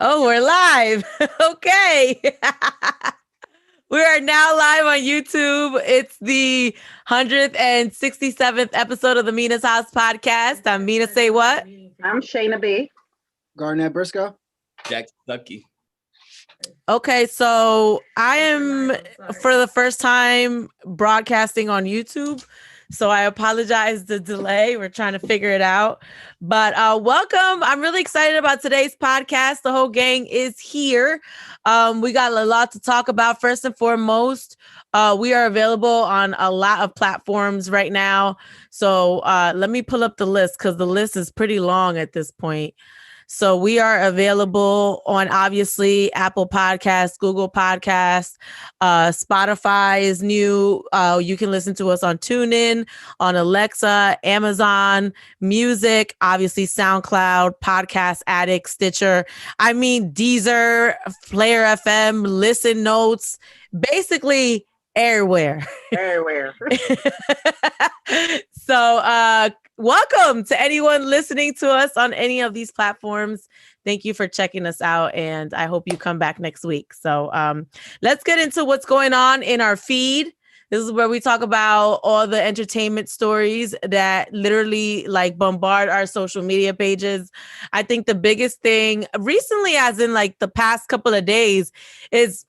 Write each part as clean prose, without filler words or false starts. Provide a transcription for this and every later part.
Oh, we're live. Okay. We are now live on YouTube. It's the 167th episode of the Mina's House podcast. I'm Mina SayWhat. I'm Shana B. Garnet Briscoe. Dex Ducky. Okay, so I am for the first time broadcasting on YouTube. So I apologize the delay. We're trying to figure it out. But welcome. I'm really excited about today's podcast. The whole gang is here. We got a lot to talk about. First and foremost, we are available on a lot of platforms right now. So let me pull up the list because the list is pretty long at this point. So we are available on obviously Apple Podcasts, Google Podcasts, Spotify is new. You can listen to us on TuneIn, on Alexa, Amazon Music, obviously SoundCloud, Podcast Addict, Stitcher. I mean, Deezer, Player FM, Listen Notes, basically everywhere. Everywhere. So, welcome to anyone listening to us on any of these platforms. Thank you for checking us out, and I hope you come back next week. So let's get into what's going on in our feed. This is where we talk about all the entertainment stories that literally like bombard our social media pages. I think the biggest thing recently, as in like the past couple of days, is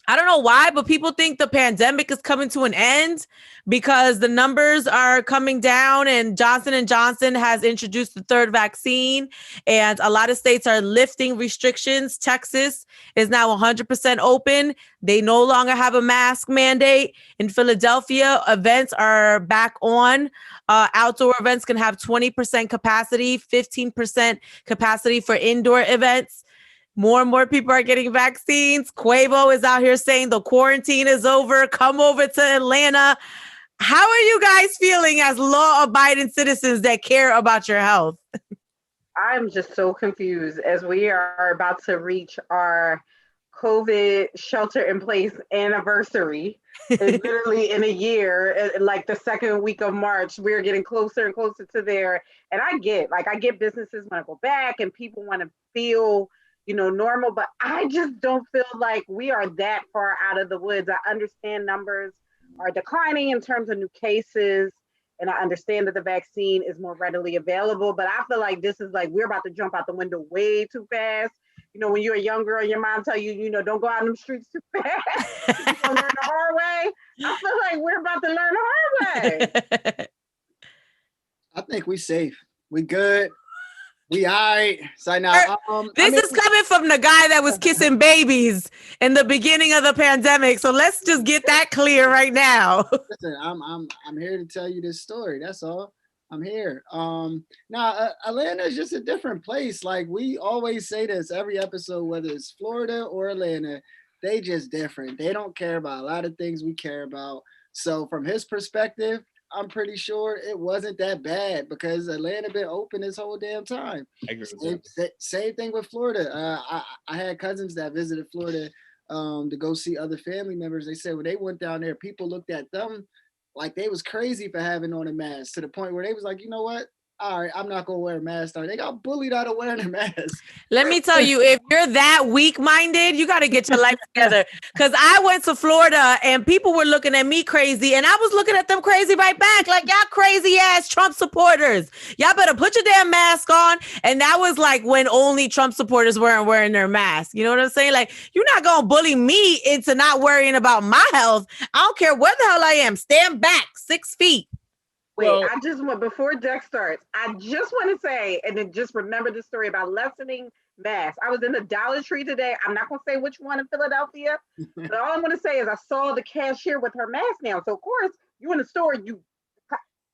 I don't know why, but people think the pandemic is coming to an end because the numbers are coming down and Johnson & Johnson has introduced the third vaccine and a lot of states are lifting restrictions. Texas is now 100% open. They no longer have a mask mandate. In Philadelphia, events are back on. Outdoor events can have 20% capacity, 15% capacity for indoor events. More and more people are getting vaccines. Quavo is out here saying the quarantine is over. Come over to Atlanta. How are you guys feeling as law-abiding citizens that care about your health? I'm just so confused as we are about to reach our COVID shelter-in-place anniversary. It's literally in a year, like the second week of March, we're getting closer and closer to there. And I get businesses want to go back and people want to feel normal, but I just don't feel like we are that far out of the woods. I understand numbers are declining in terms of new cases, and I understand that the vaccine is more readily available, but I feel like this is like we're about to jump out the window way too fast. When you're a young girl, your mom tell you, don't go out in the streets too fast. You're gonna learn the hard way. I feel like we're about to learn the hard way. I think we safe. We good. We all right. So now, this is coming from the guy that was kissing babies in the beginning of the pandemic. So let's just get that clear right now. Listen, I'm here to tell you this story. That's all. I'm here. Now Atlanta is just a different place. Like we always say this every episode, whether it's Florida or Atlanta, they just different. They don't care about a lot of things we care about. So from his perspective, I'm pretty sure it wasn't that bad because Atlanta been open this whole damn time. Same thing with Florida. I had cousins that visited Florida to go see other family members. They said when they went down there, people looked at them like they was crazy for having on a mask to the point where they was like, you know what? All right, I'm not going to wear a mask. They got bullied out of wearing a mask. Let me tell you, if you're that weak-minded, you got to get your life together. Because I went to Florida and people were looking at me crazy and I was looking at them crazy right back. Like, y'all crazy ass Trump supporters. Y'all better put your damn mask on. And that was like when only Trump supporters weren't wearing their mask. You know what I'm saying? Like, you're not going to bully me into not worrying about my health. I don't care where the hell I am. Stand back 6 feet. Wait, I just want, before Dex starts, I just want to say, and then just remember the story about lessening masks. I was in the Dollar Tree today. I'm not going to say which one in Philadelphia, but all I'm going to say is I saw the cashier with her mask now. So, of course, you in the store,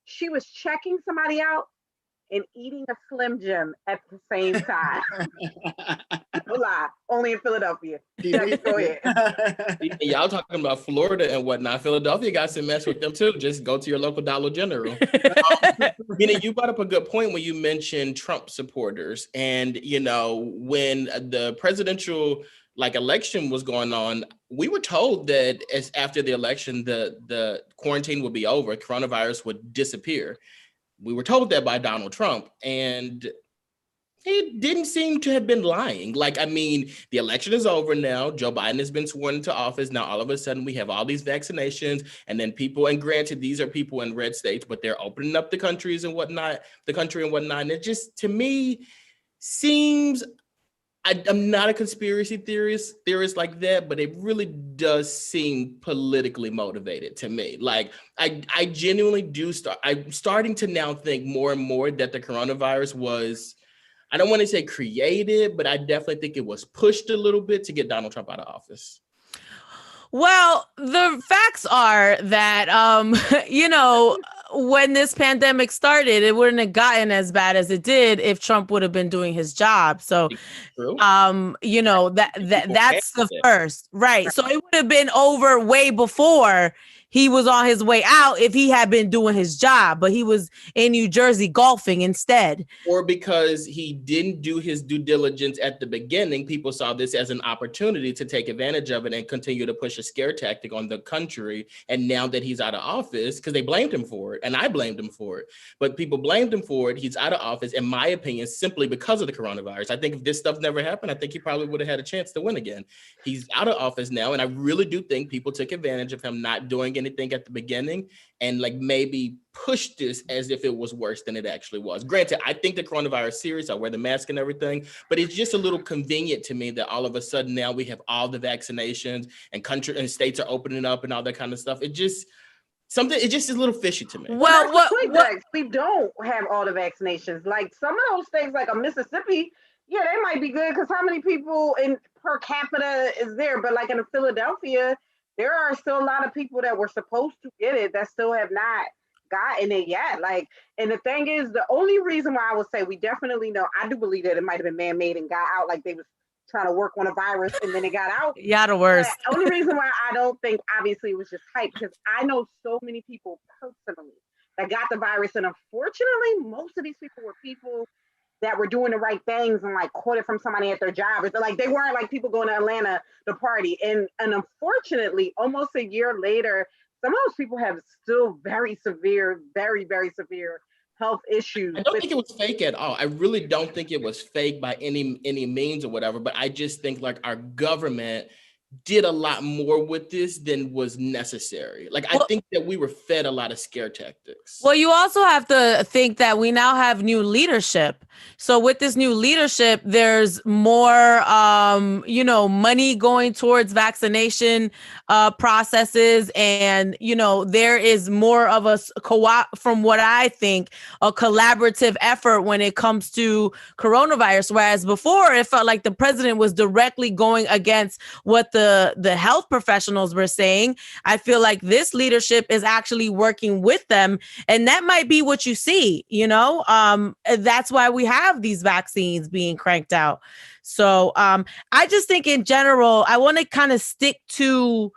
she was checking somebody out and eating a Slim Jim at the same time. No lie, only in Philadelphia. Go ahead. Y'all talking about Florida and whatnot. Philadelphia got some mess with them too. Just go to your local Dollar General. You brought up a good point when you mentioned Trump supporters. And, when the presidential election was going on, we were told that as after the election, the quarantine would be over, coronavirus would disappear. We were told that by Donald Trump. And He didn't seem to have been lying. Like, I mean, the election is over now. Joe Biden has been sworn into office. Now, all of a sudden, we have all these vaccinations, and then people, and granted, these are people in red states, but they're opening up the country and whatnot. And it just, to me, seems, I'm not a conspiracy theorist like that, but it really does seem politically motivated to me. Like, I genuinely I'm starting to now think more and more that the coronavirus was, I don't want to say created, but I definitely think it was pushed a little bit to get Donald Trump out of office. Well, the facts are that, when this pandemic started, it wouldn't have gotten as bad as it did if Trump would have been doing his job. So, True. that's the first, right? So it would have been over way before he was on his way out if he had been doing his job, but he was in New Jersey golfing instead. Or because he didn't do his due diligence at the beginning, people saw this as an opportunity to take advantage of it and continue to push a scare tactic on the country. And now that he's out of office, because they blamed him for it, and I blamed him for it, but people blamed him for it. He's out of office, in my opinion, simply because of the coronavirus. I think if this stuff never happened, I think he probably would have had a chance to win again. He's out of office now, and I really do think people took advantage of him not doing anything at the beginning and like maybe pushed this as if it was worse than it actually was. Granted, I think the coronavirus is serious. I wear the mask and everything, but it's just a little convenient to me that all of a sudden now we have all the vaccinations and country and states are opening up and all that kind of stuff. It just is a little fishy to me. Well, we don't have all the vaccinations. Like some of those states, like a Mississippi, yeah, they might be good because how many people in per capita is there? But like in Philadelphia, there are still a lot of people that were supposed to get it that still have not gotten it yet. Like, and the thing is, the only reason why I would say we definitely know, I do believe that it might have been man-made and got out, like they was trying to work on a virus and then it got out. Yeah, the worst. The only reason why I don't think, obviously, it was just hype, because I know so many people personally that got the virus, and unfortunately, most of these people were people that were doing the right things and like caught it from somebody at their job. Or like they weren't like people going to Atlanta to party. And unfortunately, almost a year later, some of those people have still very severe, very, very severe health issues. I don't think it was fake at all. I really don't think it was fake by any means or whatever, but I just think like our government did a lot more with this than was necessary. Like, I think that we were fed a lot of scare tactics. Well, you also have to think that we now have new leadership. So with this new leadership, there's more, money going towards vaccination processes. And, there is more of a from what I think, a collaborative effort when it comes to coronavirus. Whereas before, it felt like the president was directly going against what the health professionals were saying. I feel like this leadership is actually working with them. And that might be what you see, that's why we have these vaccines being cranked out. So I just think in general, I want to kind of stick to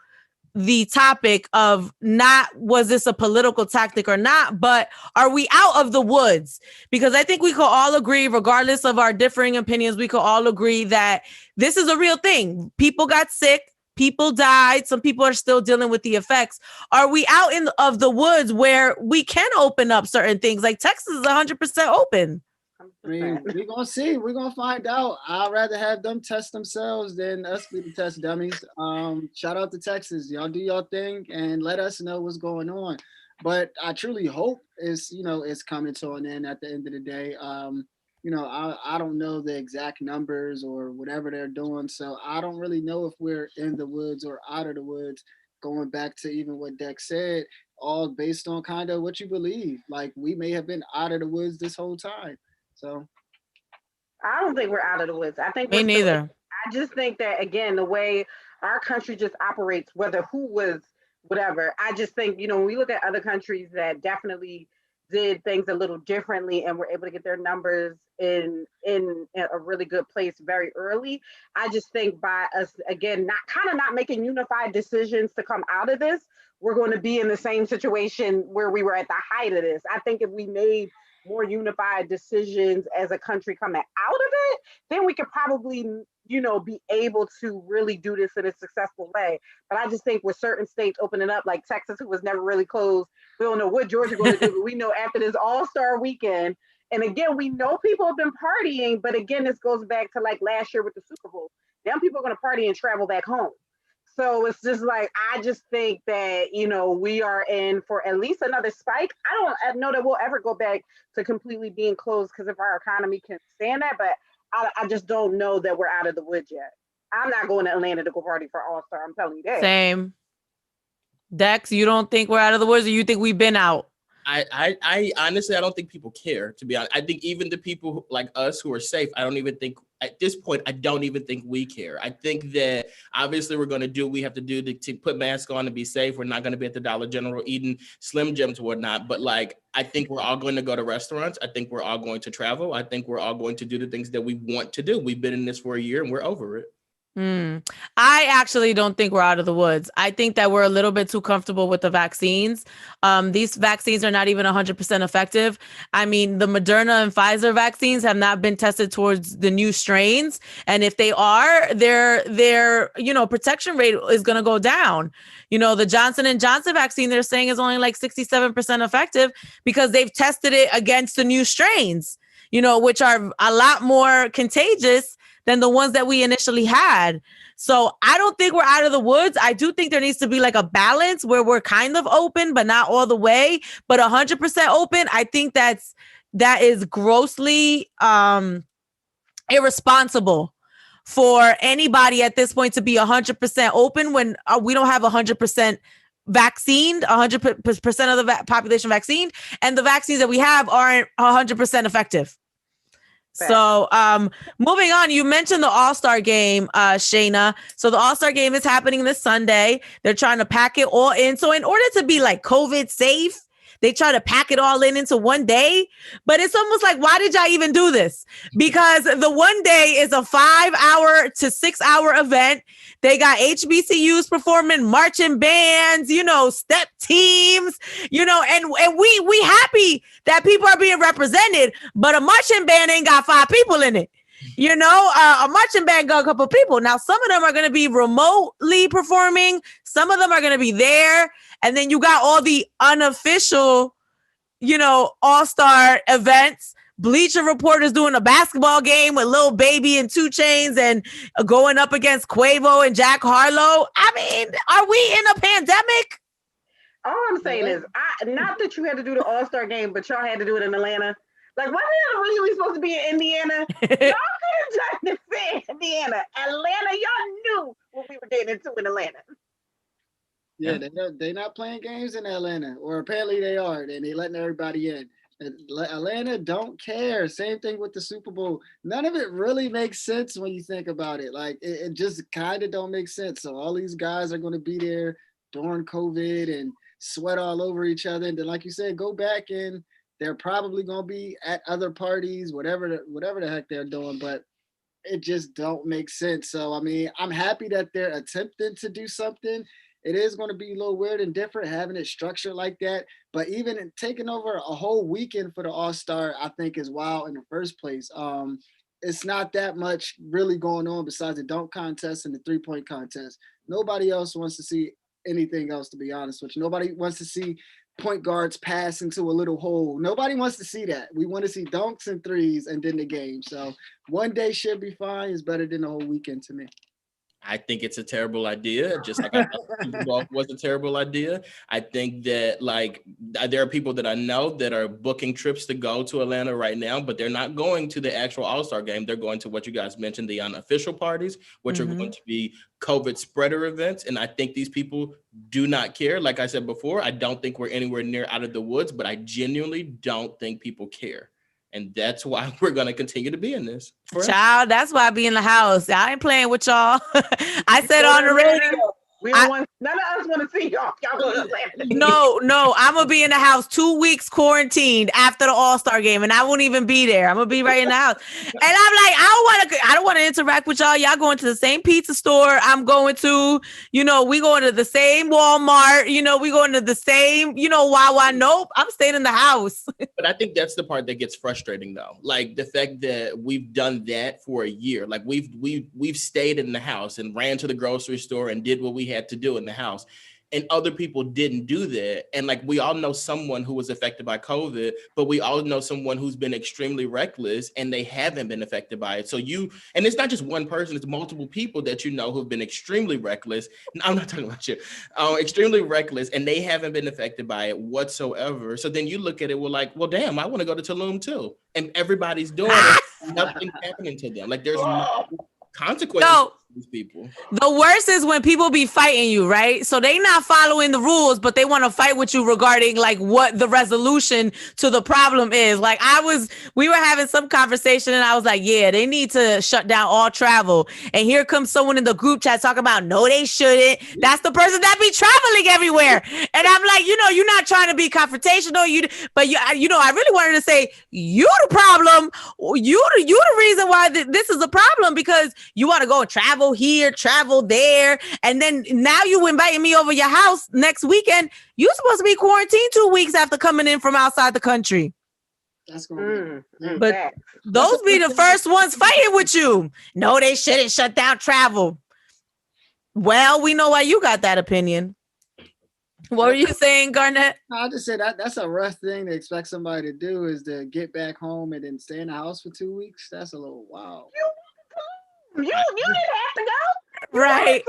the topic of not was this a political tactic or not, but are we out of the woods? Because I think we could all agree, regardless of our differing opinions, we could all agree that this is a real thing. People got sick. People died. Some people are still dealing with the effects. Are we out of the woods where we can open up certain things? Like Texas is 100% open. I mean, we're going to see. We're going to find out. I'd rather have them test themselves than us be the test dummies. Shout out to Texas. Y'all do your thing and let us know what's going on. But I truly hope it's coming to an end at the end of the day. I don't know the exact numbers or whatever they're doing. So I don't really know if we're in the woods or out of the woods, going back to even what Dex said, all based on kind of what you believe. Like we may have been out of the woods this whole time. So I don't think we're out of the woods. I think me neither. I just think that, again, the way our country just operates, whether who was whatever, I just think, when we look at other countries that definitely did things a little differently and were able to get their numbers in a really good place very early. I just think by us, again, not making unified decisions to come out of this, we're going to be in the same situation where we were at the height of this. I think if we made more unified decisions as a country coming out of it, then we could probably, be able to really do this in a successful way. But I just think with certain states opening up, like Texas, who was never really closed, we don't know what Georgia going to do, but we know after this all-star weekend And again, we know people have been partying, but again, this goes back to like last year with the Super Bowl. Now people are going to party and travel back home. So it's just like, I just think that, we are in for at least another spike. I don't know that we'll ever go back to completely being closed because if our economy can stand that, but I just don't know that we're out of the woods yet. I'm not going to Atlanta to go party for All-Star. I'm telling you that. Same. Dex, you don't think we're out of the woods, or you think we've been out? I honestly, I don't think people care, to be honest. I think even the people like us who are safe, I don't even think at this point, I don't even think we care. I think that obviously we're going to do what we have to do to put masks on and be safe. We're not going to be at the Dollar General eating Slim Jims or whatnot. But like, I think we're all going to go to restaurants. I think we're all going to travel. I think we're all going to do the things that we want to do. We've been in this for a year and we're over it. I actually don't think we're out of the woods. I think that we're a little bit too comfortable with the vaccines. These vaccines are not even 100% effective. I mean, the Moderna and Pfizer vaccines have not been tested towards the new strains. And if they are, their protection rate is going to go down. The Johnson & Johnson vaccine, they're saying is only like 67% effective because they've tested it against the new strains, which are a lot more contagious than the ones that we initially had. So I don't think we're out of the woods. I do think there needs to be like a balance where we're kind of open, but not all the way, but 100% open. I think that is grossly irresponsible for anybody at this point to be 100% open when we don't have 100% vaccinated, 100% of the population vaccinated, and the vaccines that we have aren't 100% effective. So moving on, you mentioned the All-Star game, Shana. So the All-Star game is happening this Sunday. They're trying to pack it all in. So in order to be like COVID safe, they try to pack it all in into one day. But it's almost like, why did y'all even do this? Because the one day is a 5-hour to 6-hour event. They got HBCUs performing, marching bands, step teams, and we happy that people are being represented, but a marching band ain't got 5 people in it. A marching band got a couple people. Now, some of them are going to be remotely performing. Some of them are going to be there. And then you got all the unofficial, all-star events. Bleacher Report is doing a basketball game with Lil Baby and 2 Chainz and going up against Quavo and Jack Harlow. I mean, are we in a pandemic? All I'm saying is, not that you had to do the All-Star game, but y'all had to do it in Atlanta. Like, wasn't it really supposed to be in Indiana? Y'all could have done this in Indiana. Atlanta, y'all knew what we were getting into in Atlanta. Yeah, they're not playing games in Atlanta, or apparently they are, and they letting everybody in. Atlanta don't care. Same thing with the Super Bowl. None of it really makes sense when you think about it. Like, it just kind of don't make sense. So all these guys are going to be there during COVID and sweat all over each other. And then, like you said, go back and they're probably going to be at other parties, whatever the heck they're doing. But it just don't make sense. So, I mean, I'm happy that they're attempting to do something. It is going to be a little weird and different having it structured like that. But even taking over a whole weekend for the All-Star, I think is wild in the first place. It's not that much really going on besides the dunk contest and the 3-point contest. Nobody else wants to see anything else, to be honest with you. Nobody wants to see point guards pass into a little hole. Nobody wants to see that. We want to see dunks and threes and then the game. So one day should be fine. It's better than the whole weekend to me. I think it's a terrible idea, just like I thought Super Bowl was a terrible idea. I think that like there are people that I know that are booking trips to go to Atlanta right now, but they're not going to the actual All-Star game. They're going to what you guys mentioned, the unofficial parties, which are going to be COVID spreader events. And I think these people do not care. Like I said before, I don't think we're anywhere near out of the woods, but I genuinely don't think people care. And that's why we're going to continue to be in this. Child, that's why I be in the house. I ain't playing with y'all. I said on the radio. None of us want to see y'all. Y'all go to Atlanta. No, I'm gonna be in the house 2 weeks quarantined after the All-Star game, and I won't even be there. I'm gonna be right in the house, and I'm like, I don't want to interact with y'all. Y'all going to the same pizza store I'm going to. We going to the same Walmart. We going to the same, Wawa. Nope, I'm staying in the house. But I think that's the part that gets frustrating, though. Like the fact that we've done that for a year. Like we've stayed in the house and ran to the grocery store and did what we had to do in the house. and other people didn't do that. And like, we all know someone who was affected by COVID, but we all know someone who's been extremely reckless and they haven't been affected by it. So and it's not just one person, it's multiple people that you know who've been extremely reckless. I'm not talking about you, extremely reckless, and they haven't been affected by it whatsoever. So then you look at it, we're like, well, damn, I want to go to Tulum too. And everybody's doing it. Nothing's happening to them. Like, there's no consequences for these people. The worst is when people be fighting you, right? So they not following the rules, but they want to fight with you regarding like what the resolution to the problem is. Like we were having some conversation and I was like, yeah, they need to shut down all travel. And here comes someone in the group chat talking about, no, they shouldn't. That's the person that be traveling everywhere. And I'm like, you're not trying to be confrontational. But I really wanted to say, you the problem. You the reason why this is a problem, because you want to go and travel here, travel there, and then now you inviting me over your house next weekend. You supposed to be quarantined 2 weeks after coming in from outside the country. That's going to but those be the first ones fighting with you. No, they shouldn't shut down travel. Well, we know why you got that opinion. What were you saying, Garnet? I just said that's a rough thing to expect somebody to do, is to get back home and then stay in the house for 2 weeks. That's a little wild. You didn't have to go. Right.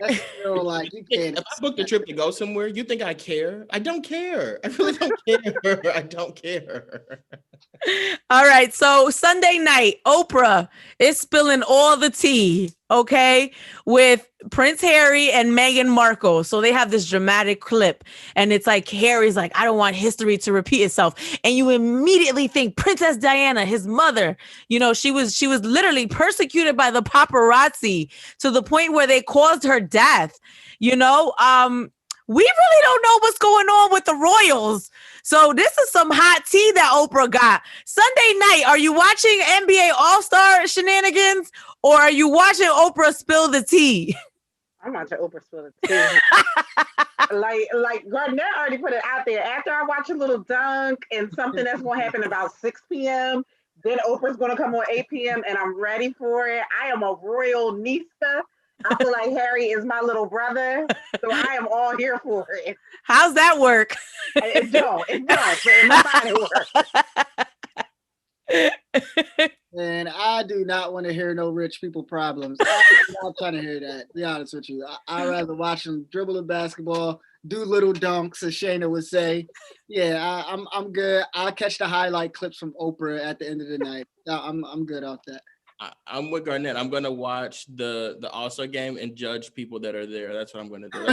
That's still like, you can't. If I booked a trip to go somewhere, you think I care? I don't care. I really don't care. I don't care. All right. So Sunday night, Oprah is spilling all the tea, okay, with Prince Harry and Meghan Markle. So they have this dramatic clip and it's like, Harry's like, I don't want history to repeat itself. And you immediately think Princess Diana, his mother, she was literally persecuted by the paparazzi to the point where they caused her death. We really don't know what's going on with the royals. So this is some hot tea that Oprah got. Sunday night, are you watching NBA All-Star shenanigans or are you watching Oprah spill the tea? I'm watching Oprah spill the tea. like Garnet already put it out there. After I watch a little dunk and something that's going to happen about 6 p.m., then Oprah's going to come on 8 p.m. and I'm ready for it. I am a royal nista. I feel like Harry is my little brother, so I am all here for it. How's that work? It does, but in my body works. And I do not want to hear no rich people problems. I'm not trying to hear that, to be honest with you. I'd rather watch them dribble the basketball, do little dunks, as Shana would say. Yeah, I'm good. I'll catch the highlight clips from Oprah at the end of the night. I'm good off that. I'm with Garnet. I'm going to watch the All-Star game and judge people that are there. That's what I'm going to do.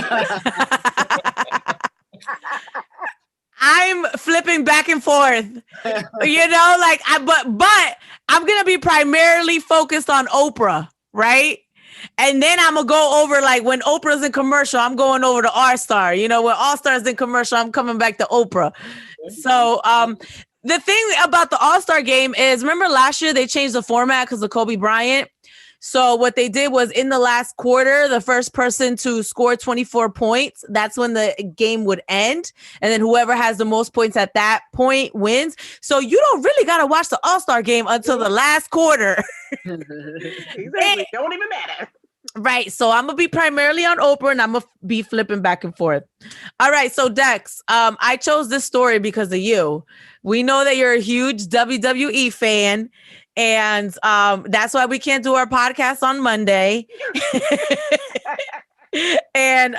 I'm flipping back and forth, but I'm going to be primarily focused on Oprah, right? And then I'm going to go over, like, when Oprah's in commercial, I'm going over to All-Star. When All-Star's in commercial, I'm coming back to Oprah. So, the thing about the All-Star game is, remember last year they changed the format because of Kobe Bryant? So what they did was, in the last quarter, the first person to score 24 points, that's when the game would end. And then whoever has the most points at that point wins. So you don't really got to watch the All-Star game until the last quarter. Exactly. Don't even matter. Right. So I'm going to be primarily on Oprah and I'm going to be flipping back and forth. All right. So Dex, I chose this story because of you. We know that you're a huge WWE fan. And that's why we can't do our podcast on Monday. And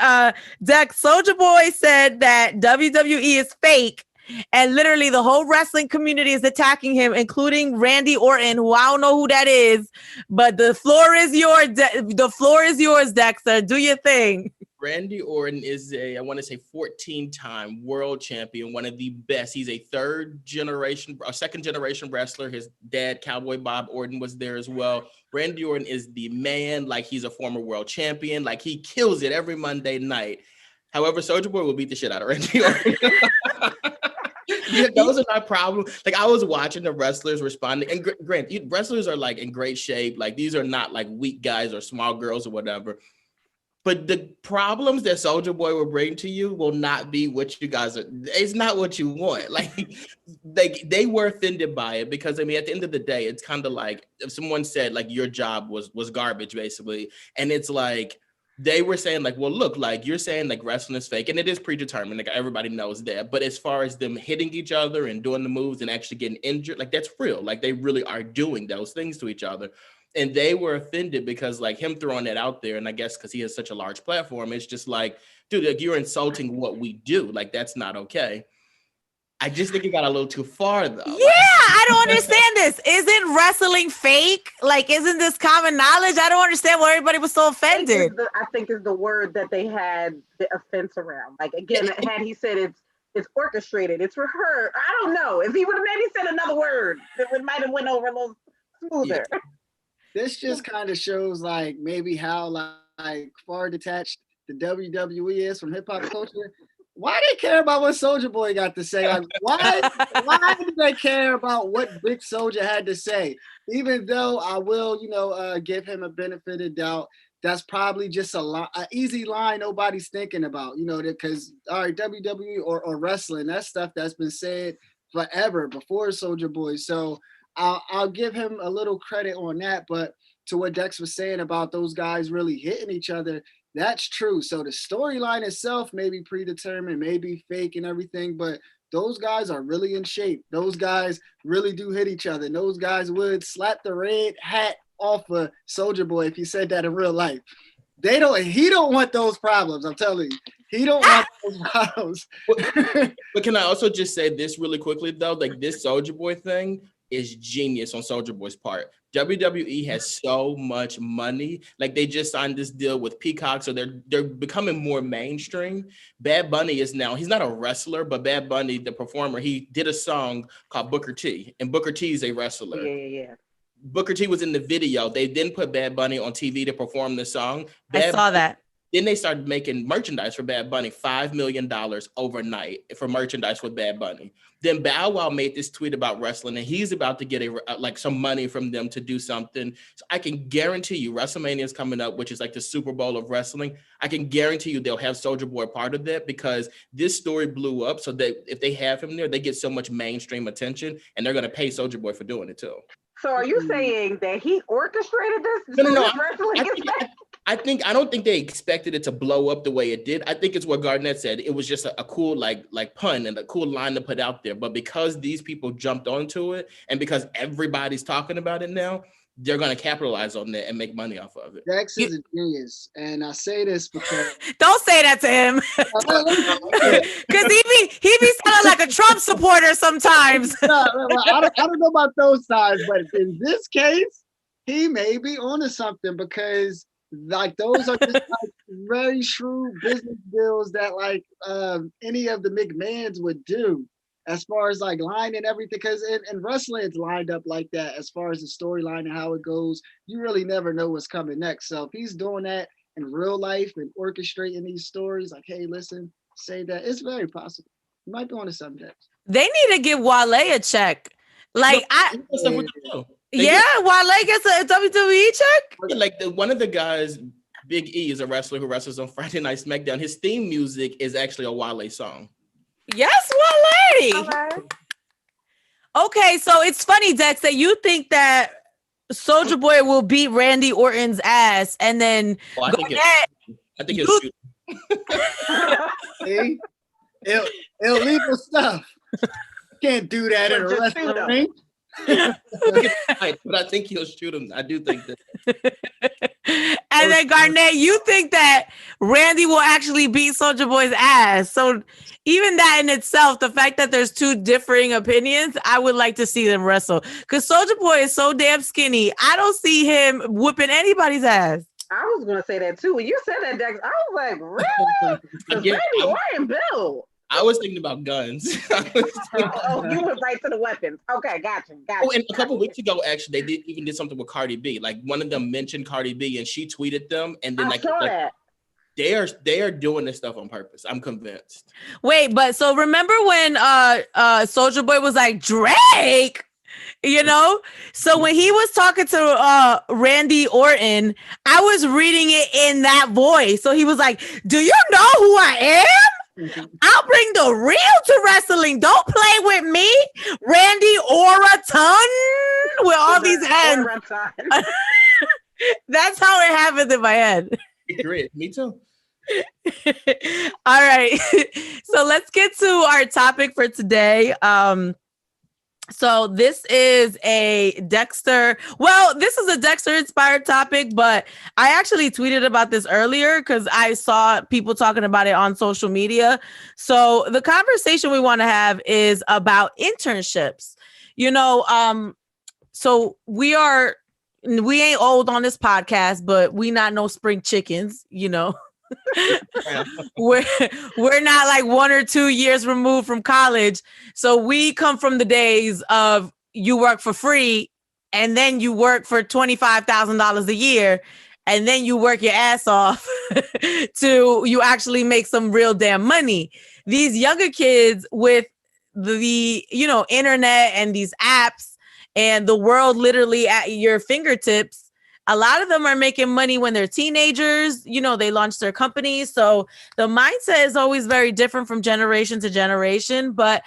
Dex, Soulja Boy said that WWE is fake. And literally the whole wrestling community is attacking him, including Randy Orton, who I don't know who that is. But the floor is yours. The floor is yours, Dexter. Do your thing. Randy Orton is I want to say 14-time world champion, one of the best. He's a second generation wrestler. His dad, Cowboy Bob Orton, was there as well. Randy Orton is the man. Like, he's a former world champion. Like, he kills it every Monday night. However, Soulja Boy will beat the shit out of Randy Orton. Yeah, those are not problems. Like, I was watching the wrestlers responding, and granted, wrestlers are like in great shape. Like, these are not like weak guys or small girls or whatever. But the problems that Soulja Boy will bring to you will not be what you guys are. It's not what you want. Like, they were offended by it because, I mean, at the end of the day, it's kind of like if someone said like your job was garbage, basically, and it's like, they were saying like, well, look, like you're saying like wrestling is fake, and it is predetermined. Like everybody knows that. But as far as them hitting each other and doing the moves and actually getting injured, like that's real. Like they really are doing those things to each other. And they were offended because like him throwing that out there, and I guess because he has such a large platform, it's just like, dude, like you're insulting what we do. Like that's not okay. I just think it got a little too far, though. Yeah, I don't understand this. Isn't wrestling fake? Like, isn't this common knowledge? I don't understand why everybody was so offended. I think is the word that they had the offense around. Like, again, had he said it's orchestrated, it's rehearsed. I don't know. If he would have maybe said another word, it might have went over a little smoother. Yeah. This just kind of shows like maybe how like far detached the WWE is from hip hop culture. Why they care about what Soulja Boy got to say? Like, why do they care about what Big Soulja had to say? Even though I will, give him a benefit of doubt. That's probably just an easy line nobody's thinking about, because all right, WWE or wrestling, that's stuff that's been said forever before Soulja Boy. So I'll give him a little credit on that. But to what Dex was saying about those guys really hitting each other, that's true. So the storyline itself may be predetermined, may be fake and everything, but those guys are really in shape. Those guys really do hit each other. And those guys would slap the red hat off of Soulja Boy if he said that in real life. He don't want those problems, I'm telling you. He don't want those problems. But can I also just say this really quickly, though? Like this Soulja Boy thing is genius on Soulja Boy's part. WWE has so much money. Like they just signed this deal with Peacock, so they're becoming more mainstream. Bad Bunny is now, he's not a wrestler, but Bad Bunny, the performer, he did a song called Booker T, and Booker T is a wrestler. Yeah. Booker T was in the video. They then put Bad Bunny on TV to perform the song. I saw that. Then they started making merchandise for Bad Bunny, $5 million overnight for merchandise with Bad Bunny. Then Bow Wow made this tweet about wrestling, and he's about to get some money from them to do something. So I can guarantee you WrestleMania is coming up, which is like the Super Bowl of wrestling. I can guarantee you they'll have Soulja Boy part of that because this story blew up. So that if they have him there, they get so much mainstream attention, and they're going to pay Soulja Boy for doing it too. So are you saying that he orchestrated this? No. I don't think they expected it to blow up the way it did. I think it's what Garnet said. It was just a cool like pun and a cool line to put out there. But because these people jumped onto it and because everybody's talking about it now, they're going to capitalize on that and make money off of it. Dex is a genius. And I say this because... Don't say that to him. Because he be sounding like a Trump supporter sometimes. I don't know about those sides, but in this case, he may be onto something because like those are just like very shrewd business deals that like any of the McMahons would do as far as like line and everything, because in wrestling it's lined up like that as far as the storyline and how it goes. You really never know what's coming next. So if he's doing that in real life and orchestrating these stories like, hey, listen, say that, it's very possible. You might be onto something. They need to give Wale a check. Like Wale gets a WWE check. Like one of the guys, Big E, is a wrestler who wrestles on Friday Night SmackDown. His theme music is actually a Wale song. Yes, Wale. Okay, so it's funny, Dex, that you think that Soulja Boy will beat Randy Orton's ass, and then I think he'll shoot. See? Illegal stuff. Can't do that in a wrestling ring. But I think he'll shoot him. I do think that. And then Garnet, you think that Randy will actually beat Soulja Boy's ass. So even that in itself, the fact that there's two differing opinions, I would like to see them wrestle. Because Soulja Boy is so damn skinny. I don't see him whooping anybody's ass. I was going to say that too. When you said that, Dex, I was like, really? Because Randy Orton built. I was thinking about guns. You went right to the weapons. Okay, gotcha. Oh, and a couple of weeks ago, actually, they did something with Cardi B. Like one of them mentioned Cardi B, and she tweeted them, and then they are doing this stuff on purpose. I'm convinced. Wait, but so remember when Soulja Boy was like Drake? You know, so when he was talking to Randy Orton, I was reading it in that voice. So he was like, "Do you know who I am? I'll bring the real to wrestling. Don't play with me, Randy Orton." With all these ends. That's how it happens in my head. Great. Me too. All right. So let's get to our topic for today. So this is a Dexter. Well, this is a Dexter inspired topic, but I actually tweeted about this earlier because I saw people talking about it on social media. So the conversation we want to have is about internships. So we ain't old on this podcast, but we not no spring chickens, we're not like 1 or 2 years removed from college. So we come from the days of you work for free and then you work for $25,000 a year and then you work your ass off to you actually make some real damn money. These younger kids with the internet and these apps and the world literally at your fingertips, a lot of them are making money when they're teenagers. They launch their companies. So the mindset is always very different from generation to generation. But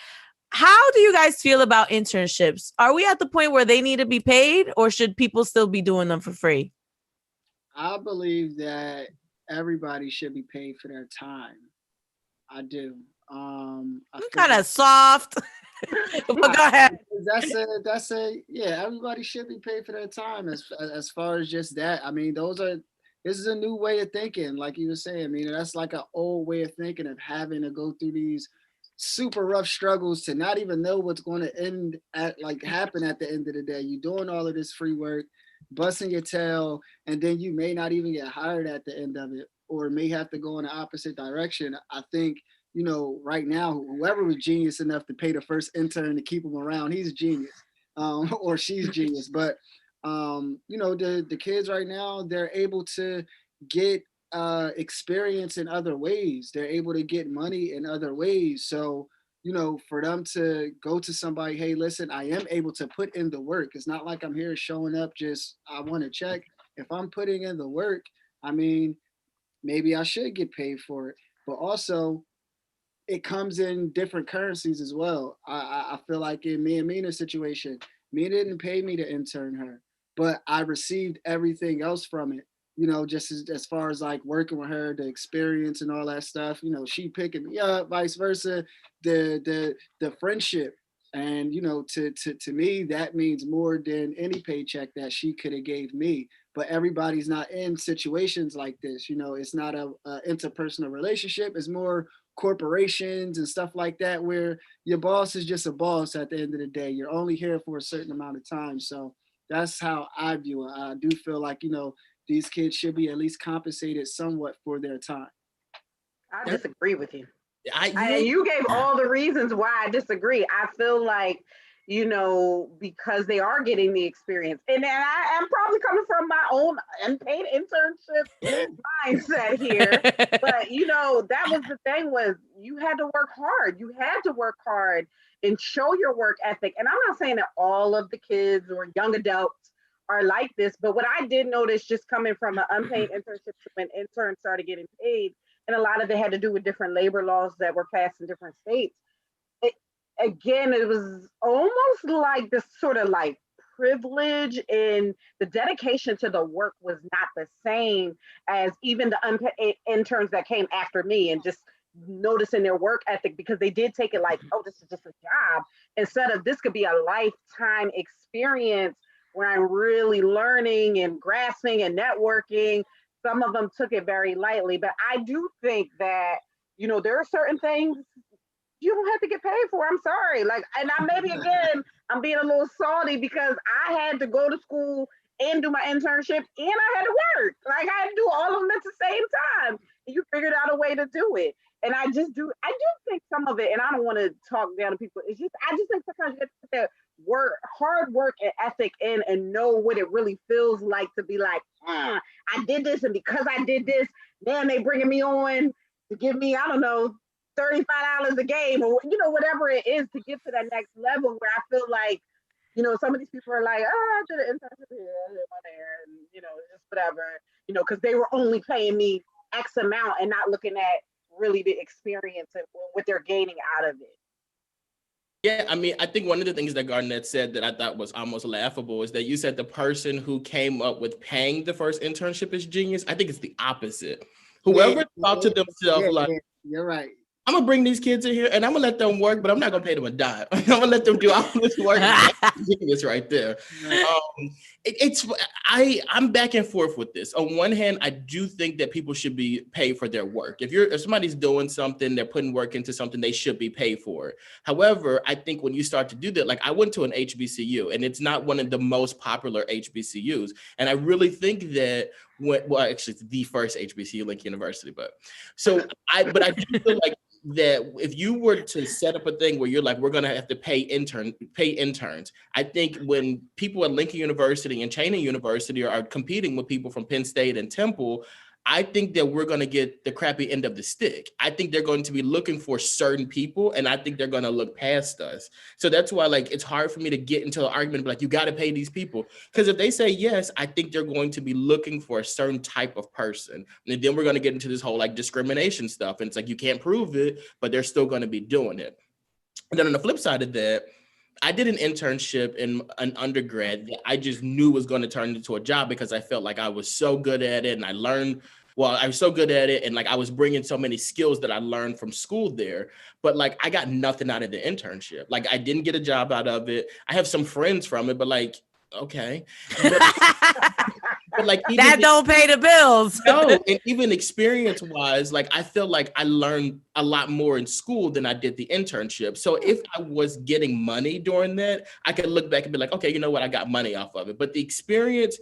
how do you guys feel about internships? Are we at the point where they need to be paid, or should people still be doing them for free? I believe that everybody should be paid for their time. I do. I feel Kind of soft. But go ahead. Yeah, everybody should be paid for their time as far as just that. I mean, this is a new way of thinking, like you were saying. I mean, that's like an old way of thinking of having to go through these super rough struggles to not even know what's going to happen at the end of the day. You're doing all of this free work, busting your tail, and then you may not even get hired at the end of it, or may have to go in the opposite direction. I think right now, whoever was genius enough to pay the first intern to keep him around, he's a genius, or she's genius. But the kids right now, they're able to get experience in other ways. They're able to get money in other ways. So for them to go to somebody, hey, listen, I am able to put in the work. It's not like I'm here showing up just I want to check. If I'm putting in the work, I mean, maybe I should get paid for it. But also, it comes in different currencies as well. I feel like in me and Mina's situation, Mina didn't pay me to intern her, but I received everything else from it. Just as far as like working with her, the experience and all that stuff. She picking me up, vice versa. The friendship, and to me that means more than any paycheck that she could have gave me. But everybody's not in situations like this. It's not a interpersonal relationship. It's more corporations and stuff like that, where your boss is just a boss at the end of the day. You're only here for a certain amount of time. So that's how I view it. I do feel like, these kids should be at least compensated somewhat for their time. I disagree with you. You You gave all the reasons why I disagree. I feel like, because they are getting the experience. And I am probably coming from my own unpaid internship mindset here. But, that was the thing, was you had to work hard. You had to work hard and show your work ethic. And I'm not saying that all of the kids or young adults are like this, but what I did notice, just coming from an unpaid internship to when interns started getting paid, and a lot of it had to do with different labor laws that were passed in different states. It was almost like this sort of like privilege, and the dedication to the work was not the same as even the unpaid interns that came after me, and just noticing their work ethic, because they did take it like, oh, this is just a job, instead of this could be a lifetime experience where I'm really learning and grasping and networking. Some of them took it very lightly, but I do think that, there are certain things you don't have to get paid for. I'm sorry. Like, and I'm being a little salty because I had to go to school and do my internship and I had to work. Like, I had to do all of them at the same time. And you figured out a way to do it. And I do think some of it, and I don't want to talk down to people, I just think sometimes you have to put that hard work and ethic in and know what it really feels like to be like, I did this, and because I did this, then they bringing me on to give me, I don't know, $35 a game, or whatever it is, to get to that next level where I feel like, some of these people are like, oh, I did an internship here, I did one there, and just whatever, because they were only paying me X amount and not looking at really the experience and what they're gaining out of it. Yeah, I mean, I think one of the things that Garnet said that I thought was almost laughable is that you said the person who came up with paying the first internship is genius. I think it's the opposite. Whoever thought to themselves, like, you're right. I'm gonna bring these kids in here and I'm gonna let them work, but I'm not gonna pay them a dime. I'm gonna let them do all this work. That's genius right there. I'm back and forth with this. On one hand, I do think that people should be paid for their work. If somebody's doing something, they're putting work into something, they should be paid for it. However, I think when you start to do that, like I went to an HBCU and it's not one of the most popular HBCUs. And I really think that actually it's the first HBCU, Lincoln University, but I do feel like that if you were to set up a thing where you're like, we're going to have to pay interns, I think when people at Lincoln University and Cheney University are competing with people from Penn State and Temple, I think that we're going to get the crappy end of the stick. I think they're going to be looking for certain people, and I think they're going to look past us. So that's why, like, it's hard for me to get into an argument like, you got to pay these people. Because if they say yes, I think they're going to be looking for a certain type of person. And then we're going to get into this whole like discrimination stuff. And it's like, you can't prove it, but they're still going to be doing it. And then on the flip side of that, I did an internship in an undergrad that I just knew was going to turn into a job because I felt like I was so good at it and I was so good at it and like I was bringing so many skills that I learned from school there, but like I got nothing out of the internship. Like I didn't get a job out of it. I have some friends from it, but like, okay. But like that don't pay the bills. No, and even experience-wise, like I feel like I learned a lot more in school than I did the internship. So if I was getting money during that, I could look back and be like, okay, you know what? I got money off of it. But the experience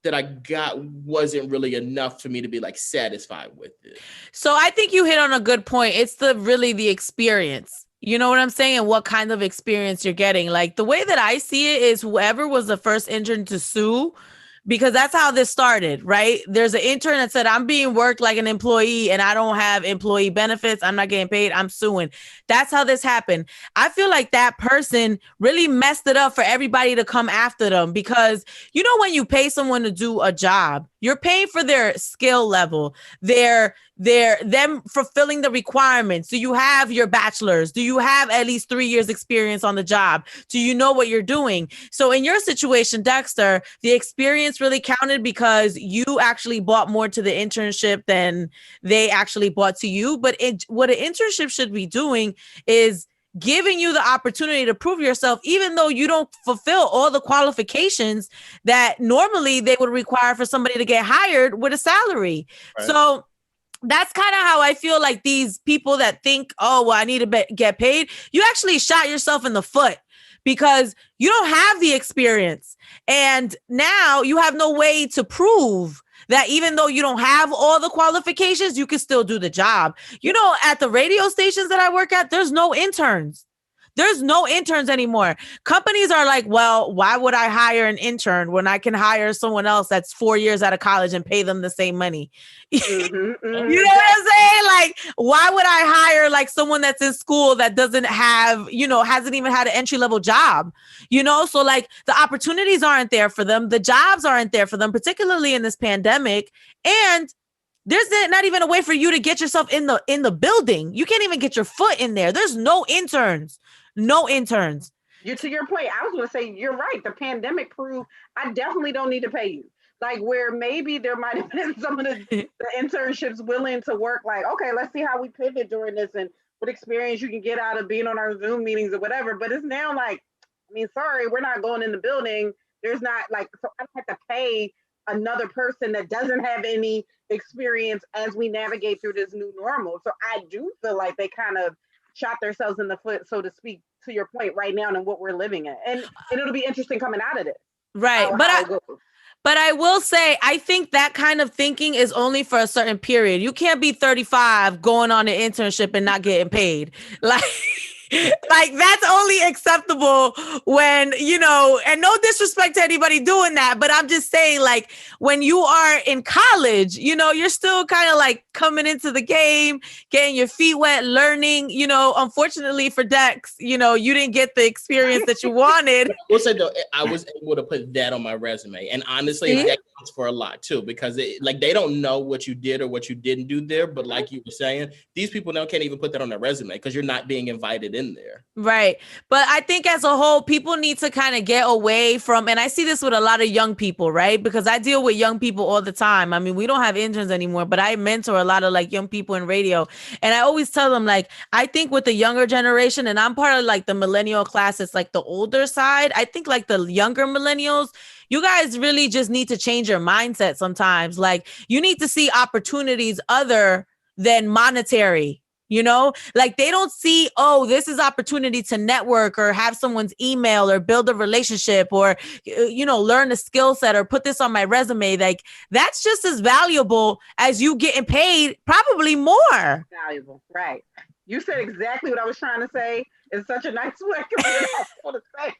that I got wasn't really enough for me to be like satisfied with it. So I think you hit on a good point. It's really the experience. You know what I'm saying? And what kind of experience you're getting. Like the way that I see it is whoever was the first intern to sue, because that's how this started, right? There's an intern that said, I'm being worked like an employee and I don't have employee benefits. I'm not getting paid. I'm suing. That's how this happened. I feel like that person really messed it up for everybody to come after them because, you know, when you pay someone to do a job, you're paying for their skill level, them fulfilling the requirements. Do you have your bachelor's? Do you have at least 3 years experience on the job? Do you know what you're doing? So in your situation, Dexter, the experience really counted because you actually bought more to the internship than they actually bought to you. But what an internship should be doing is giving you the opportunity to prove yourself, even though you don't fulfill all the qualifications that normally they would require for somebody to get hired with a salary. Right. So that's kind of how I feel like these people that think, oh, well, I need to get paid. You actually shot yourself in the foot because you don't have the experience. And now you have no way to prove that even though you don't have all the qualifications, you can still do the job. You know, at the radio stations that I work at, there's no interns. There's no interns anymore. Companies are like, well, why would I hire an intern when I can hire someone else that's 4 years out of college and pay them the same money? You know what I'm saying? Like, why would I hire like someone that's in school that doesn't have, you know, hasn't even had an entry-level job, you know? So like the opportunities aren't there for them. The jobs aren't there for them, particularly in this pandemic. And there's not even a way for you to get yourself in the building. You can't even get your foot in there. There's no interns. No interns. To your point, I was going to say, you're right. The pandemic proved I definitely don't need to pay you. Like where maybe there might have been some of the internships willing to work like, okay, let's see how we pivot during this and what experience you can get out of being on our Zoom meetings or whatever. But it's now like, I mean, sorry, we're not going in the building. There's not like, so I don't have to pay another person that doesn't have any experience as we navigate through this new normal. So I do feel like they kind of shot themselves in the foot, so to speak, to your point right now and what we're living in. And it'll be interesting coming out of this. Right. But I will say, I think that kind of thinking is only for a certain period. You can't be 35 going on an internship and not getting paid. Like that's only acceptable when, you know, and no disrespect to anybody doing that, but I'm just saying like when you are in college, you know, you're still kind of like coming into the game, getting your feet wet, learning, you know, unfortunately for Dex, you know, you didn't get the experience that you wanted. I will say though, I was able to put that on my resume. And honestly, that counts for a lot too, because like they don't know what you did or what you didn't do there. But like you were saying, these people now can't even put that on their resume because you're not being invited in in there. Right. But I think as a whole, people need to kind of get away from, and I see this with a lot of young people, right? Because I deal with young people all the time. I mean, we don't have interns anymore, but I mentor a lot of like young people in radio. And I always tell them, like, I think with the younger generation, and I'm part of like the millennial class, it's like the older side. I think like the younger millennials, you guys really just need to change your mindset sometimes. Like, you need to see opportunities other than monetary. You know, like they don't see, oh, this is opportunity to network or have someone's email or build a relationship or, you know, learn a skill set or put this on my resume. Like that's just as valuable as you getting paid, probably more. Valuable, right? You said exactly what I was trying to say. It's such a nice way to say.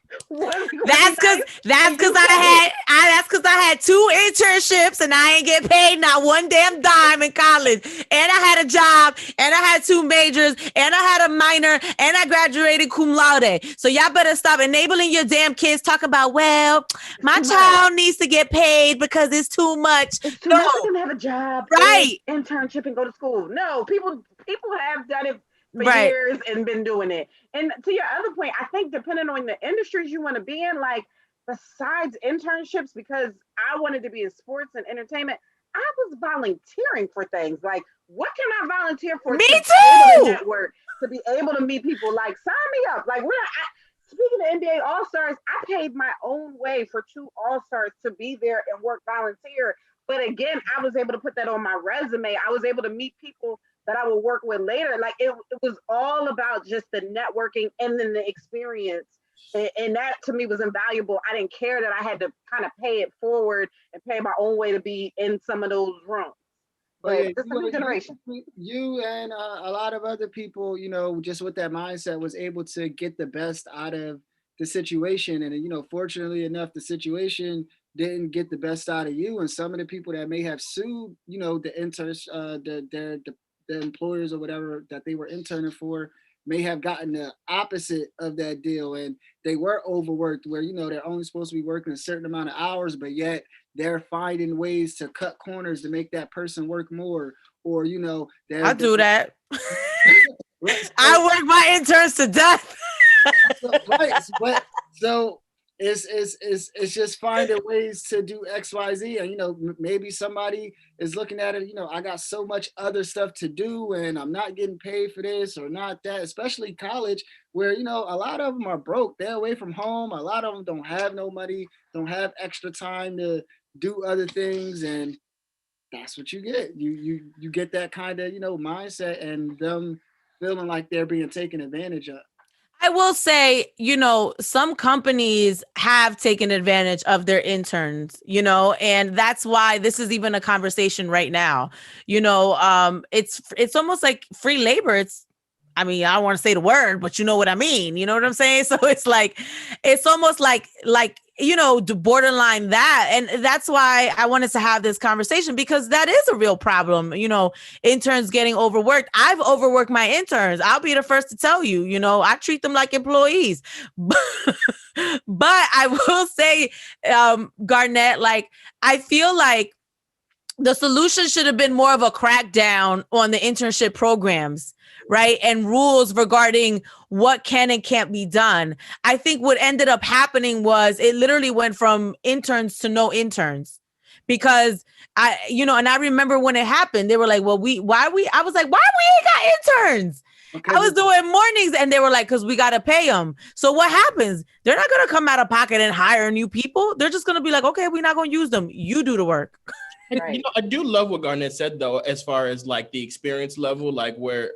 That's because I had 2 internships and I ain't get paid not one damn dime in college. And I had a job and I had 2 majors and I had a minor and I graduated cum laude. So y'all better stop enabling your damn kids talk about, well, my child needs to get paid because it's too much. It's too much for them to have a job, right? Internship and go to school. No, people have done it for years and been doing it. And to your other point, I think depending on the industries you want to be in, like besides internships, because I wanted to be in sports and entertainment, I was volunteering for things. Like, what can I volunteer for? Me too! To network, to be able to meet people. Like, sign me up. Like, speaking of NBA All-Stars, I paid my own way for 2 All-Stars to be there and work volunteer. But again, I was able to put that on my resume. I was able to meet people that I will work with later. Like it was all about just the networking and then the experience. And that to me was invaluable. I didn't care that I had to kind of pay it forward and pay my own way to be in some of those rooms. But this new generation. You and a lot of other people, you know, just with that mindset was able to get the best out of the situation. And, you know, fortunately enough, the situation didn't get the best out of you. And some of the people that may have sued, you know, the interns, the employers or whatever that they were interning for may have gotten the opposite of that deal, and they were overworked where, you know, they're only supposed to be working a certain amount of hours, but yet they're finding ways to cut corners to make that person work more. Or, you know, I do that. I work my interns to death. But so it's just finding ways to do XYZ. And, you know, maybe somebody is looking at it, you know, I got so much other stuff to do and I'm not getting paid for this or not that, especially college where, you know, a lot of them are broke. They're away from home. A lot of them don't have no money, don't have extra time to do other things. And that's what you get. You get that kind of, you know, mindset and them feeling like they're being taken advantage of. I will say, you know, some companies have taken advantage of their interns, you know, and that's why this is even a conversation right now. You know, it's almost like free labor. I mean, I don't want to say the word, but you know what I mean. You know what I'm saying? So it's like, it's almost like, you know, borderline that. And that's why I wanted to have this conversation, because that is a real problem. You know, interns getting overworked. I've overworked my interns. I'll be the first to tell you, you know, I treat them like employees. But I will say, Garnet, like, I feel like the solution should have been more of a crackdown on the internship programs, right? And rules regarding what can and can't be done. I think what ended up happening was it literally went from interns to no interns, because you know, and I remember when it happened, they were like, well, I was like, why we ain't got interns? Okay. I was doing mornings and they were like, because we got to pay them. So what happens? They're not going to come out of pocket and hire new people. They're just going to be like, okay, we're not going to use them. You do the work. Right. You know, I do love what Garnet said, though, as far as like the experience level, like where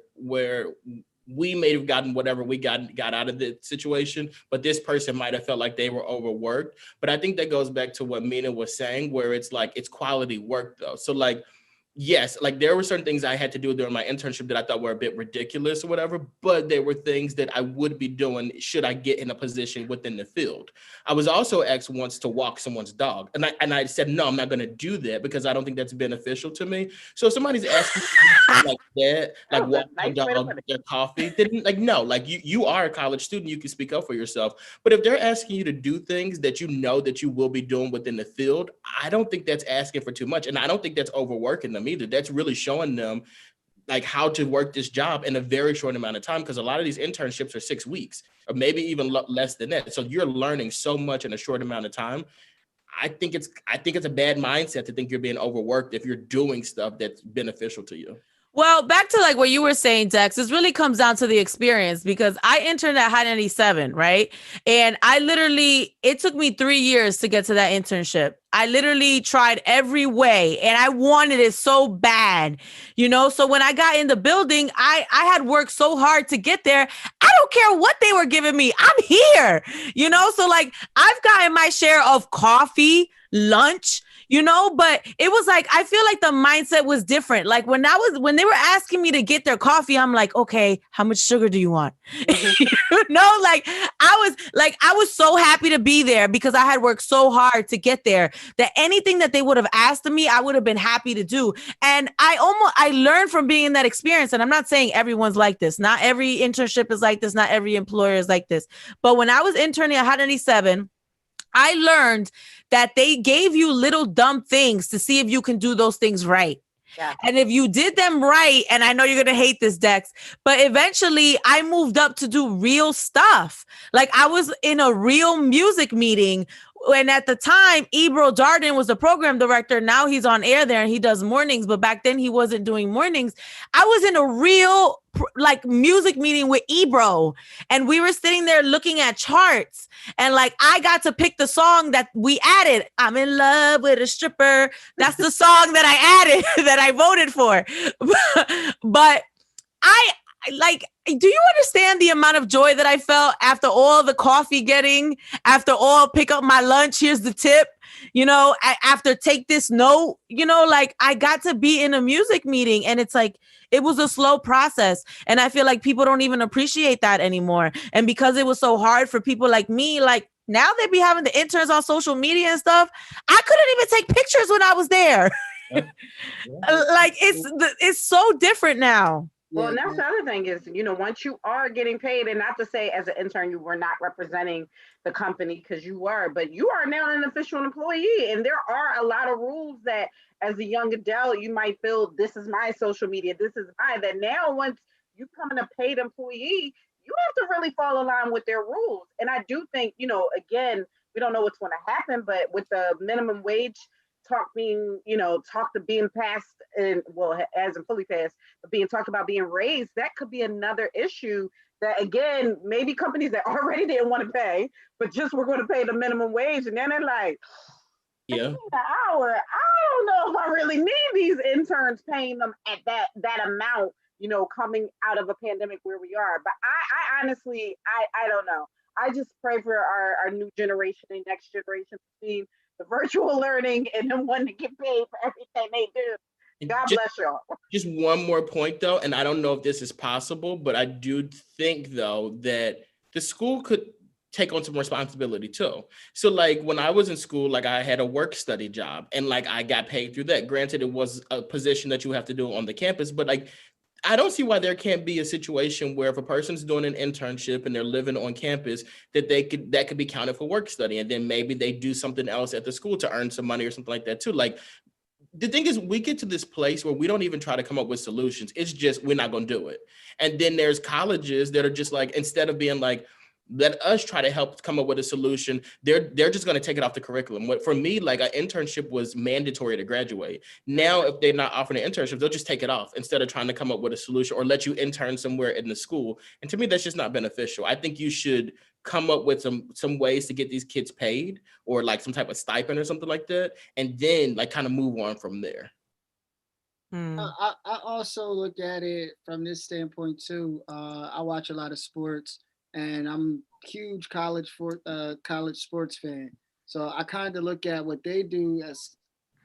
we may have gotten whatever we got out of the situation, but this person might have felt like they were overworked. But I think that goes back to what Mina was saying, where it's like, it's quality work, though. So like, yes, like there were certain things I had to do during my internship that I thought were a bit ridiculous or whatever, but there were things that I would be doing should I get in a position within the field. I was also asked once to walk someone's dog, and I said, no, I'm not going to do that because I don't think that's beneficial to me. So if somebody's asking me like that, like walk my dog, their coffee, then like, no, like you are a college student, you can speak up for yourself. But if they're asking you to do things that you know that you will be doing within the field, I don't think that's asking for too much. And I don't think that's overworking them either. That's really showing them like how to work this job in a very short amount of time, because a lot of these internships are 6 weeks or maybe even less than that. So you're learning so much in a short amount of time. I think it's a bad mindset to think you're being overworked if you're doing stuff that's beneficial to you. Well, back to like what you were saying, Dex, this really comes down to the experience, because I interned at High 97, right? And it took me 3 years to get to that internship. I literally tried every way and I wanted it so bad, So when I got in the building, I had worked so hard to get there. I don't care what they were giving me. I'm here, So like I've gotten my share of coffee, lunch, but it was like, I feel like the mindset was different. Like when they were asking me to get their coffee, I'm like, okay, how much sugar do you want? Like I was so happy to be there because I had worked so hard to get there that anything that they would have asked of me, I would have been happy to do. And I learned from being in that experience. And I'm not saying everyone's like this. Not every internship is like this. Not every employer is like this. But when I was interning at Hot 97, I learned that they gave you little dumb things to see if you can do those things right. Yeah. And if you did them right, and I know you're going to hate this, Dex, but eventually I moved up to do real stuff. Like I was in a real music meeting. And at the time, Ebro Darden was the program director. Now he's on air there and he does mornings. But back then he wasn't doing mornings. I was in a real like music meeting with Ebro. And we were sitting there looking at charts. And like I got to pick the song that we added. I'm in love with a stripper. That's the song that I added that I voted for. But do you understand the amount of joy that I felt after all the coffee getting, after all pick up my lunch, here's the tip, after take this note, like I got to be in a music meeting and it's like, it was a slow process. And I feel like people don't even appreciate that anymore. And because it was so hard for people like me, like now they be having the interns on social media and stuff. I couldn't even take pictures when I was there. Yeah. Like it's so different now. Well, and that's the other thing is, once you are getting paid, and not to say as an intern, you were not representing the company because you were, but you are now an official employee. And there are a lot of rules that as a young adult, you might feel this is my social media, this is mine. That now once you become a paid employee, you have to really fall in line with their rules. And I do think, again, we don't know what's going to happen, but with the minimum wage talk being passed and as in fully passed, but being talked about being raised, that could be another issue that again, maybe companies that already didn't want to pay, but just were going to pay the minimum wage. And then they're like, yeah, an hour. I don't know if I really need these interns paying them at that amount, coming out of a pandemic where we are. But I honestly, I don't know. I just pray for our new generation and next generation to see the virtual learning and then wanting to get paid for everything they do. God bless y'all. Just one more point though, and I don't know if this is possible, but I do think though that the school could take on some responsibility too. So like when I was in school, like I had a work study job and like I got paid through that. Granted, it was a position that you have to do on the campus, but like I don't see why there can't be a situation where if a person's doing an internship and they're living on campus, that could be counted for work study. And then maybe they do something else at the school to earn some money or something like that too. Like the thing is, we get to this place where we don't even try to come up with solutions. It's just, we're not going to do it. And then there's colleges that are just like, instead of being like, let us try to help come up with a solution, they're just going to take it off the curriculum. What for me, like an internship was mandatory to graduate. Now, if they're not offering an internship, they'll just take it off instead of trying to come up with a solution or let you intern somewhere in the school. And to me, that's just not beneficial. I think you should come up with some ways to get these kids paid or like some type of stipend or something like that. And then like kind of move on from there. I also look at it from this standpoint too. I watch a lot of sports. And I'm a huge college sports fan. So I kind of look at what they do as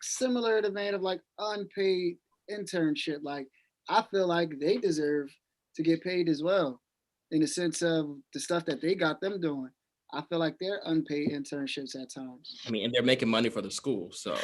similar to the vein of like unpaid internship. Like I feel like they deserve to get paid as well in the sense of the stuff that they got them doing. I feel like they're unpaid internships at times. I mean, and they're making money for the school, so.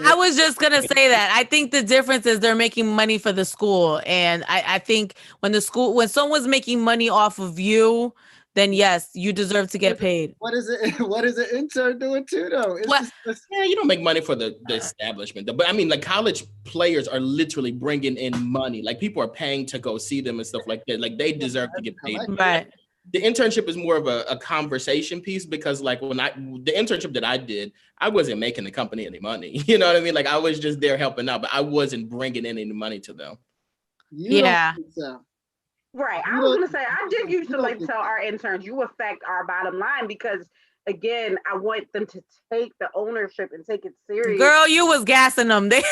I was just going to say that. I think the difference is they're making money for the school. And I think when someone's making money off of you, then yes, you deserve to get paid. What is it? What is an intern doing too, though? Yeah, you don't make money for the establishment. But I mean, like college players are literally bringing in money. Like people are paying to go see them and stuff like that. Like they deserve to get paid. Right. The internship is more of a conversation piece because like the internship that I did, I wasn't making the company any money. You know what I mean? Like I was just there helping out, but I wasn't bringing in any money to them. Yeah. Right. I was gonna say I did used to like tell our interns, you affect our bottom line because again, I want them to take the ownership and take it serious. Girl, you was gassing them. Like,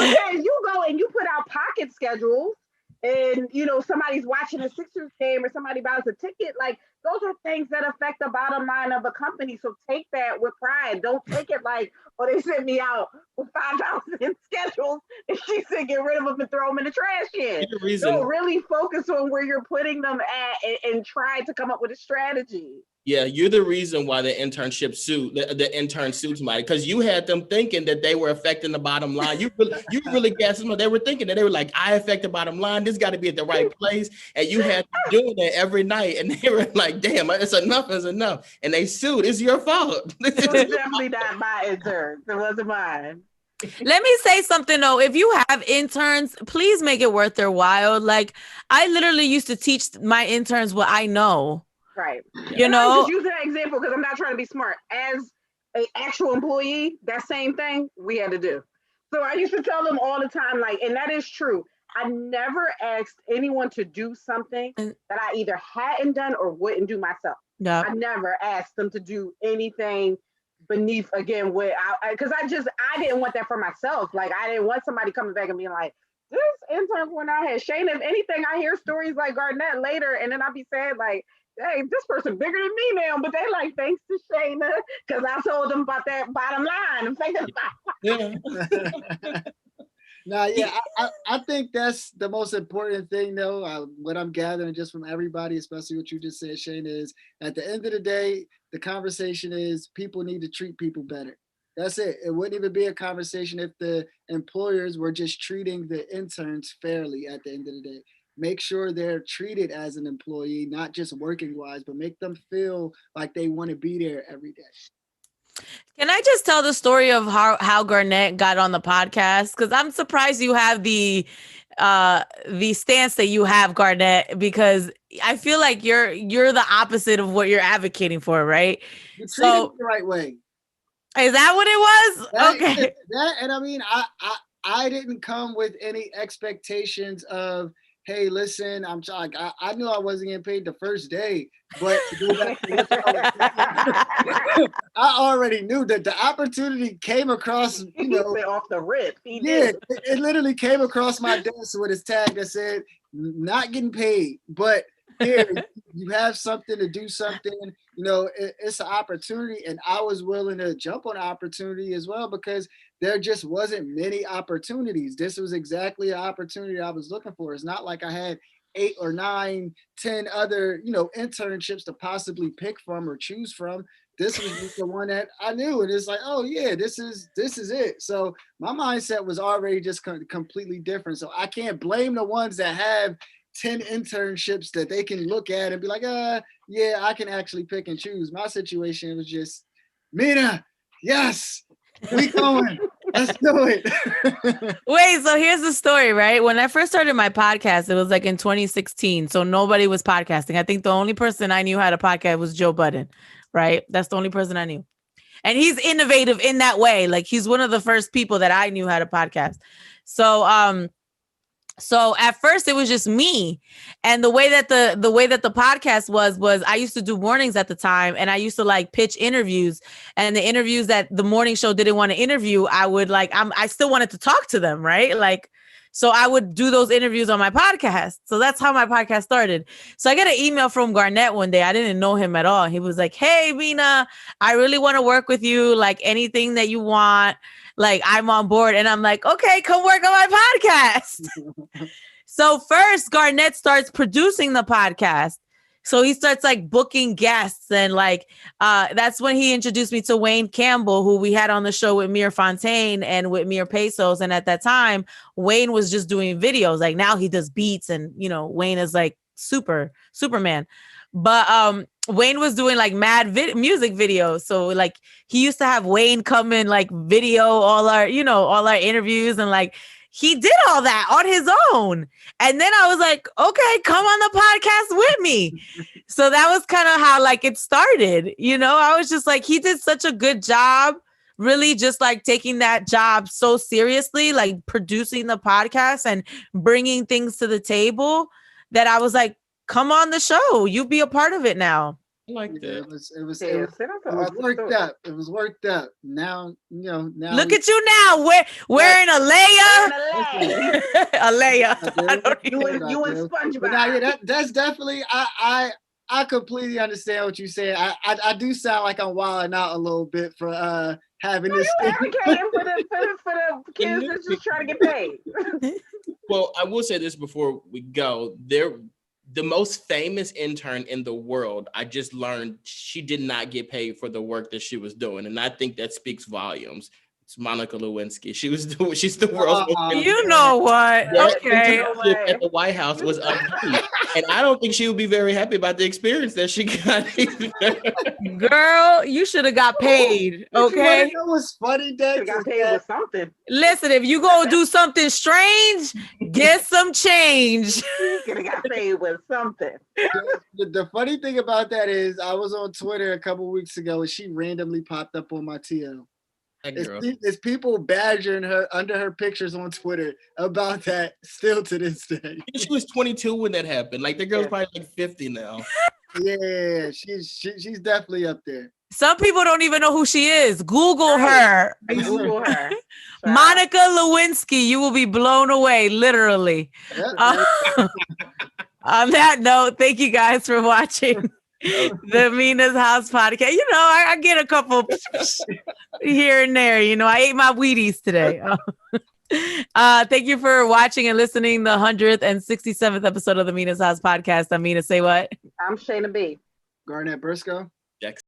okay, you go and you put out pocket schedules and you know somebody's watching a Sixers game or somebody buys a ticket, like those are things that affect the bottom line of a company. So take that with pride. Don't take it like, oh, they sent me out with 5,000 schedules and she said get rid of them and throw them in the trash can. No, really focus on where you're putting them at and try to come up with a strategy. Yeah, you're the reason why the intern sued somebody, because you had them thinking that they were affecting the bottom line. You really gassed them. They were thinking that they were like, I affect the bottom line. This got to be at the right place. And you had to do that every night. And they were like, damn, it's enough is enough. And they sued. It's your fault. It was definitely not my intern. It wasn't mine. Let me say something though. If you have interns, please make it worth their while. Like I literally used to teach my interns what I know. Right. You know, just use that example because I'm not trying to be smart. As an actual employee, that same thing we had to do. So I used to tell them all the time, like, and that is true. I never asked anyone to do something that I either hadn't done or wouldn't do myself. Yeah. I never asked them to do anything beneath again what because I didn't want that for myself. Like I didn't want somebody coming back and being like, this intern went out here. Shane, if anything, I hear stories like Garnet later, and then I'll be saying like, hey, this person bigger than me now, but they like, thanks to Shayna, because I told them about that bottom line. I think that's the most important thing, though. What I'm gathering just from everybody, especially what you just said, Shayna, is at the end of the day, the conversation is people need to treat people better. That's it. It wouldn't even be a conversation if the employers were just treating the interns fairly at the end of the day. Make sure they're treated as an employee, not just working wise, but make them feel like they want to be there every day. Can I just tell the story of how Garnet got on the podcast? Because I'm surprised you have the stance that you have, Garnet, because I feel like you're the opposite of what you're advocating for, right? You treat it the right way. Is that what it was? Okay. And I mean, I didn't come with any expectations of, hey, listen, I'm sorry. I knew I wasn't getting paid the first day, but I already knew that the opportunity came across, off the rip. It literally came across my desk with his tag that said, not getting paid, but here, you have something to do something, it's an opportunity. And I was willing to jump on the opportunity as well, because there just wasn't many opportunities. This was exactly an opportunity I was looking for. It's not like I had 8 or 9, 10 other, internships to possibly pick from or choose from. This was just the one that I knew. And it's like, oh yeah, this is it. So my mindset was already just completely different. So I can't blame the ones that have 10 internships that they can look at and be like, yeah, I can actually pick and choose. My situation was just, Mina, yes, we going. Let's do it. Wait, so here's the story, right? When I first started my podcast, it was like in 2016. So nobody was podcasting. I think the only person I knew had a podcast was Joe Budden, right? That's the only person I knew. And he's innovative in that way. Like he's one of the first people that I knew had a podcast. So at first it was just me, and the way that the podcast was I used to do mornings at the time, and I used to like pitch interviews, and the interviews that the morning show didn't want to interview, I would I still wanted to talk to them, right? Like, so I would do those interviews on my podcast. So that's how my podcast started. So I got an email from Garnet one day. I didn't know him at all. He was like, hey, Mina, I really want to work with you. Like anything that you want. Like I'm on board. And I'm like, okay, come work on my podcast. So first Garnet starts producing the podcast. So he starts like booking guests, and that's when he introduced me to Wayne Campbell, who we had on the show with Mir Fontaine and with Mir Pesos. And at that time, Wayne was just doing videos. Like now he does beats, and Wayne is like Superman. But Wayne was doing like mad music videos. So like he used to have Wayne come in like video all our interviews, and like he did all that on his own. And then I was like, okay, come on the podcast with me. So that was kind of how like it started. I was just like, he did such a good job, really just like taking that job so seriously, like producing the podcast and bringing things to the table, that I was like, come on the show. You be a part of it now. I like that. It was worked up. It was worked up. Now, now. Look at you now. Wearing a Leia. A Leia. You and SpongeBob. But now, that's definitely, I completely understand what you say. I do sound like I'm wilding out a little bit for having this. You advocating for the kids that's just trying to get paid. Well, I will say this before we go. The most famous intern in the world, I just learned she did not get paid for the work that she was doing. And I think that speaks volumes. It's Monica Lewinsky. She's the world's most You know what? Okay. At the White House was unpaid. And I don't think she would be very happy about the experience that she got. Girl, you should have got paid. Okay. You know what's funny, Dex? Got paid with something. Listen, if you go do something strange, get some change. Could have got paid with something. The funny thing about that is I was on Twitter a couple weeks ago and she randomly popped up on my TL. It's people badgering her under her pictures on Twitter about that still to this day. She was 22 when that happened. Like the girl's probably like 50 now. Yeah, she's definitely up there. Some people don't even know who she is. Google her. Google her. Monica Lewinsky. You will be blown away, literally. On that note, thank you guys for watching the Mina's House podcast. I get a couple here and there. I ate my Wheaties today. Thank you for watching and listening the 167th episode of the Mina's House podcast. I'm Mina Say What. I'm Shana B. Garnet Briscoe. Dex.